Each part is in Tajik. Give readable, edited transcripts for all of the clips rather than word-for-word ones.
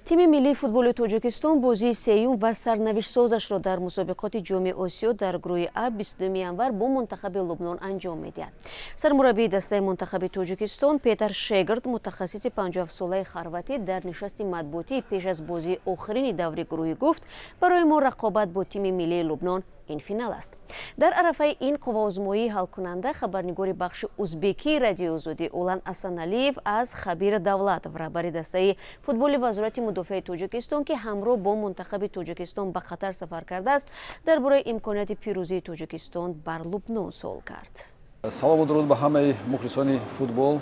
تیم ملی فوتبال تاجیکستان بازی سیوم و سرنوشت‌سازش را در مسابقات جام آسیا در گروه A 22 январ با منتخب لبنان انجام می‌دهد. سرمربی دسته منتخب تاجیکستان پیتر شگرد متخصص 57 ساله خرواتی در نشست مطبوعاتی پیش از بازی آخرین دور گروهی گفت برای ما رقابت با تیم ملی لبنان این فینال است. در عرفه این قوازمایی حل کننده خبرنگار بخش ازبکی رادیو آزادی اولان اسانالیف از خبیر دولت و رهبر دسته فوتبال وزارت مدافع تاجیکستان که همراه با منتخب تاجیکستان به قطر سفر کرده است درباره امکانات پیروزی تاجیکستان بر لبنان سوال کرد. سلام و درود به همه مخلصان فوتبال،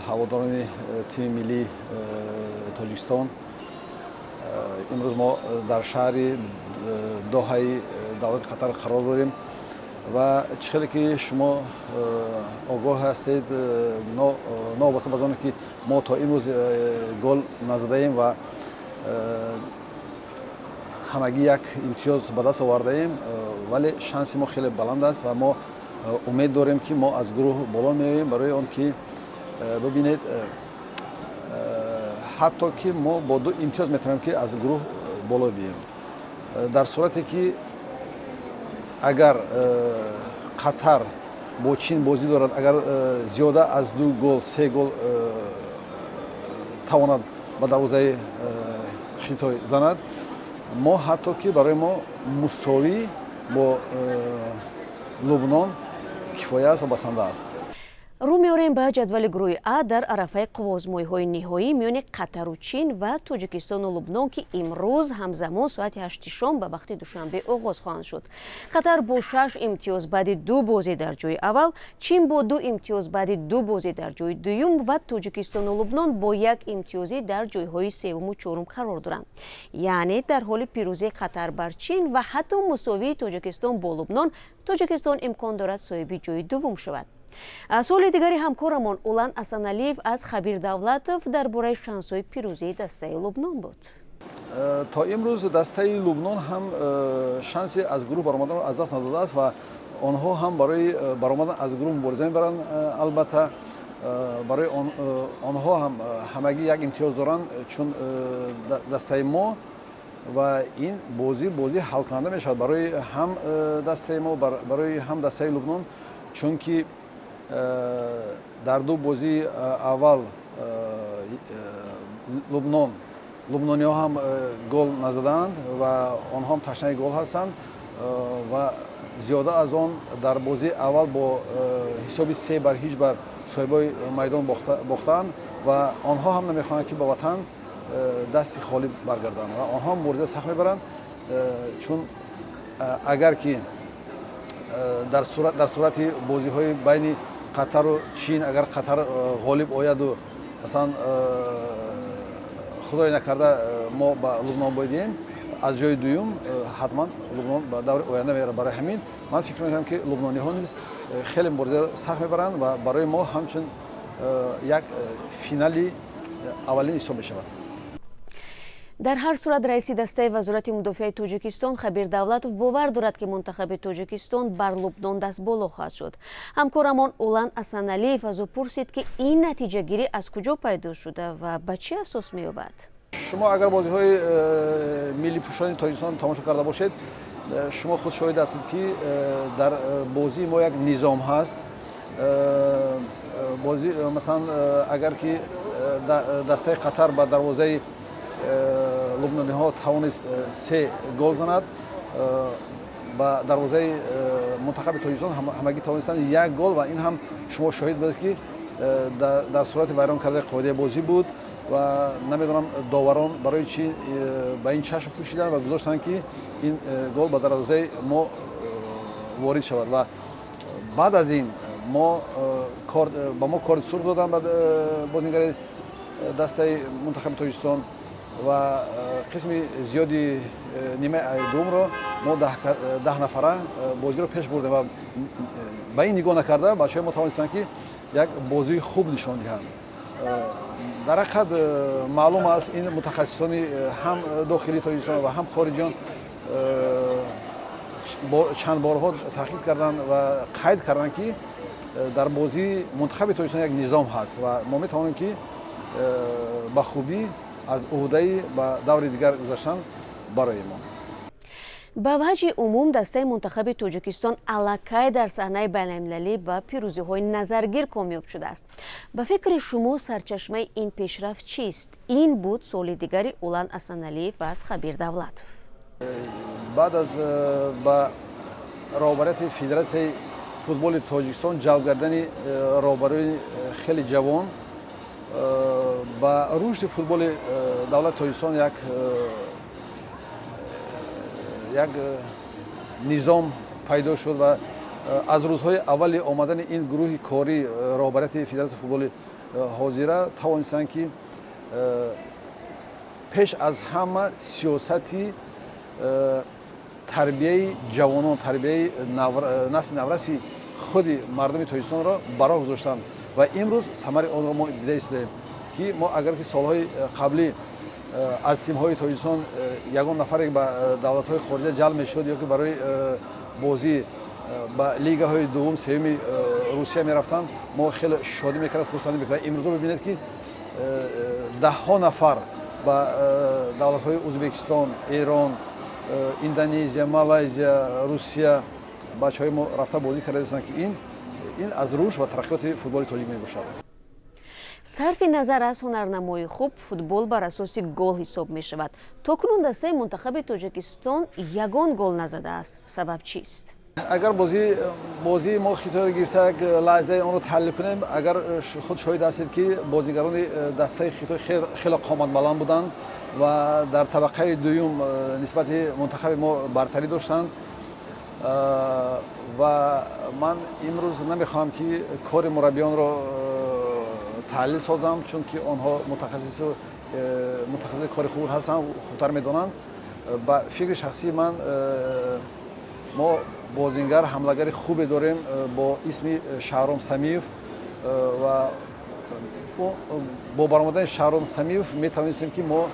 هواداران تیم ملی تاجیکستان. امروز ما در شهر دوحه دولت قطر قرار داریم و چقدر که شما آگاه هستید نوابسته از آنکه ما تا امروز گل نزده ایم و همگی یک امتیاز به دست آورده ایم، ولی شانس ما خیلی بلند است و ما امید داریم که ما از گروه بالا میاییم. برای آن که ببینید حتی که ما با 2 امتیاز میتونیم که از گروه بالا بیاییم. در صورتی که اگر قطر با چین بازی دارد، اگر زیاده از 2 گل 3 گل تواند به دروازه خطای زند، ما حتی که برای ما مساوی با لبنان کفایه است و بسنده است. رو می‌آوریم به جدول گروه A در عرفه قوازمایی‌های نهایی میان قطر و چین و تاجیکستان و لبنان که امروز همزمان ساعت 8 شام به وقت دوشنبه آغاز خواهند شد. قطر با 6 امتیاز بعد 2 بازی در جای اول، چین با 2 امتیاز بعد 2 بازی در جای دوم و تاجیکستان و لبنان با 1 امتیازی در جای‌های سوم و چهارم قرار دارند. یعنی در حال پیروزی قطر بر چین و حتی مساوی تاجیکستان با لبنان، تاجیکستان امکان دارد صاحب جای دوم شود. سوال دیگری همکارمان اولان اسانالیف از خبیر دولتов درباره شانس‌های پیروزی دسته لبنان بود. تا امروز دسته لبنان هم شانسی از گروه برآمدن از دست نداده است و آنها هم برای برآمدن از گروه مبارزه می‌برند. البته برای آنها هم همگی 1 امتیاز دارند، چون دسته ما و این بازی حل کننده میشود برای هم دسته ما برای هم دسته لبنان، چون که در 2 بازی اول لبنانی ها هم گل نزدند و آنها هم تشنه گل هستند و زیاده از آن در بازی اول با حساب 3-0 بر صاحبای میدان باختند و آنها هم نمیخواهند که به وطن دست خالی برگردند و آنها هم مبارزه سخت میبرند، چون اگر که در صورت بازی های بین قطر و چین اگر قطر غالب آید و مثلا خدای نکرده ما به لبنان بایدیم از جای دوم، حتما لبنان به دور آینده میره. برای همین من فکر میکنم که لبنانی ها نیز خیلی مبارزه سخت میبرند و برای ما همچنین یک فینالی اولین حساب میشود. در هر صورت رئیس دسته وزارت مدافع تاجیکستان خبیر دولتов باور دارد که منتخب تاجیکستان بر لبنان دست بالا خواهد شد. همکارمان اولان اسانالیف از او پرسید که این نتیجه گیری از کجا پیدا شده و به چه اساس می‌یابد؟ شما اگر بازی های ملی پوشان تاجیکستان تماشا کرده باشید، شما خود شاهد هستید که در بازی ما یک نظام هست. بازی مثلا اگر که دسته قطر به دروازه لبنانی ها توانست 3 گل زند، با دروازه منتخب تاجیکستان همگی توانستند 1 گل و این هم شما شاهد بودید که در صورت بیان کرده قاعده بازی بود و نمیدونم داوران برای چی به این چشم پوشیدن و گذاشتن که این گل به دروازه ما وارد شود و بعد از این ما کارت سرخ دادن به بازیگر دسته منتخب تاجیکستان و قسم زیادی نیمه دوم رو ما 10 نفره بازی رو پیش بردیم و به این نگاه نکرده بچه‌ها ما توانستند که یک بازی خوب نشان دهند. در حقیقت معلوم است این متخصصان هم داخلی تاجیکستان و هم خارجیان چند بارها تحقیق کردند و قید کردند که در بازی منتخب تاجیکستان یک نظام هست و ما میتوانیم که با خوبی аз уҳдаи ба даври дигар гузаштан барои мо. ба ваҷҳи умум дастаи мунтахаби тоҷикистон аллакай дар саҳнаи байналмилалӣ ба пирӯзиҳои назаргир комёб шудааст. Ба фикри шумо сарчашмаи ин пешрафт чист? Ин буд суоли дигари Улан Асаналиев аз Хабир Давлатов. баъд аз ба роҳбарияти Федератсияи футболи Тоҷикистон ҷалб кардани роҳбарои хеле ҷавон ба рушди футболи давлати Тоҷикистон як низом пайдо шуд ва аз рӯзҳои аввали омадани ин гурӯҳи кории роҳбарияти Федератсияи футболи ҳозира тавонистанд ки пеш аз ҳама сиёсати тарбияи ҷавонон, тарбияи насли навраси худи мардуми Тоҷикистонро ба роҳ гузоштанд ва имрӯз самари онро мо дида истодаем ки мо агар ки солҳои қаблӣ аз тимҳои Тоҷикистон ягон нафаре ба давлатҳои хориҷа ҷалб мешуд ё ки барои бозӣ ба лигаҳои дуввум севуми Русия мерафтанд, мо хеле шодӣ мекардем, хурсандӣ мекардем. Имрӯзо бибинед ки даҳҳо нафар ба давлатҳои Ӯзбекистон, Эрон, Индонезия, Малайзия, Русия бачаҳои мо рафта бозӣ карда дастанд ки ин аз рушд ва тараққиёти футболи тоҷик мебошад. сарфи назар аз ҳунарнамои хуб, футбол бар асоси гол ҳисоб мешавад. Токунун дастаи мунтахаби Тоҷикистон ягон гол назадааст. Сабаб чист? агар бозии мо хитои гирифта як лаҳзаи онро таҳлил кунем, агар худ шоҳид ҳастед ки бозигарони дастаи хитой хеле қоматбаланд буданд ва дар табақаи дуюм нисбати мунтахаби мо бартарӣ доштанд ва ман имрӯз намехоҳам ки кори мураббиёнро таҳлил созам, чунки онҳо мутахассиси кори хуб ҳастанд, хубтар медонанд. ба фикри шахсии ман мо бозингар ҳамлагари хубе дорем бо исми Шаҳром Самиев ва бо баромадани Шаҳром Самиев метавонистем ки мо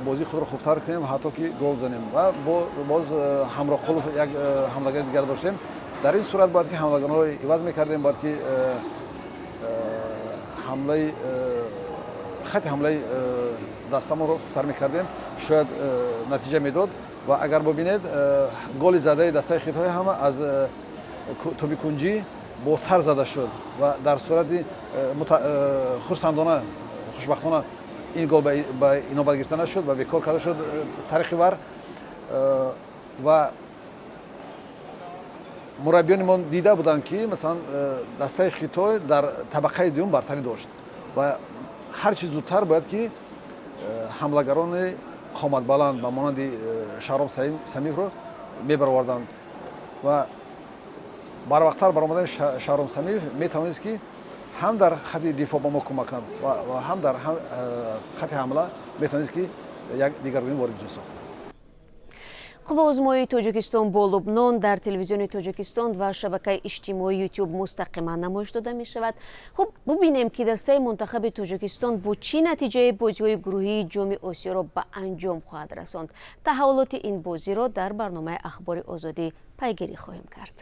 бозии худро хубтар кунем, ҳатто ки гол занем ва боз Ҳамроқулов як ҳамлагари дигар доштем. дар ин сурат бояд ки ҳамлагаронро иваз мекардем, бояд ки хати ҳамлаи дастамонро хубтар мекардем, шояд натиҷа медод ва агар бубинед голи задаи дастаи хитои ҳама аз Тоби Кунҷӣ бо сар зада шуд ва дар сурати хурсандона, хушбахтона ин гол ба инобат гирифта нашуд ва бекор карда шуд тариқи вар ва мураббиёнимон дида буданд ки масалан дастаи Хитой дар табақаи дуюм бартарӣ дошт ва ҳар чиз зудтар бояд ки ҳамлагарони қоматбаланд ба монанди Шаҳром Самиевро мебароварданд ва барвақттар баромадани Шаҳром Самиев метавонист ки ҳам дар хати дифоъ ба мо кӯмак кунад ва ҳам дар хати ҳамла метавонист ки як дигаргунӣ ворид сохт. қувваозмоии Тоҷикистон бо Лубнон дар телевизиони Тоҷикистон ва шабакаи иҷтимоии YouTube мустақиман намоиш дода мешавад. Хуб, бубинем ки дастаи мунтахаби Тоҷикистон бо чӣ натиҷаи бозиҳои гурӯҳии ҷоми Осиёро ба анҷом хоҳад расонд. Таҳаввулоти ин бозиро дар барномаи Ахбори озодӣ пайгирӣ хоҳем кард.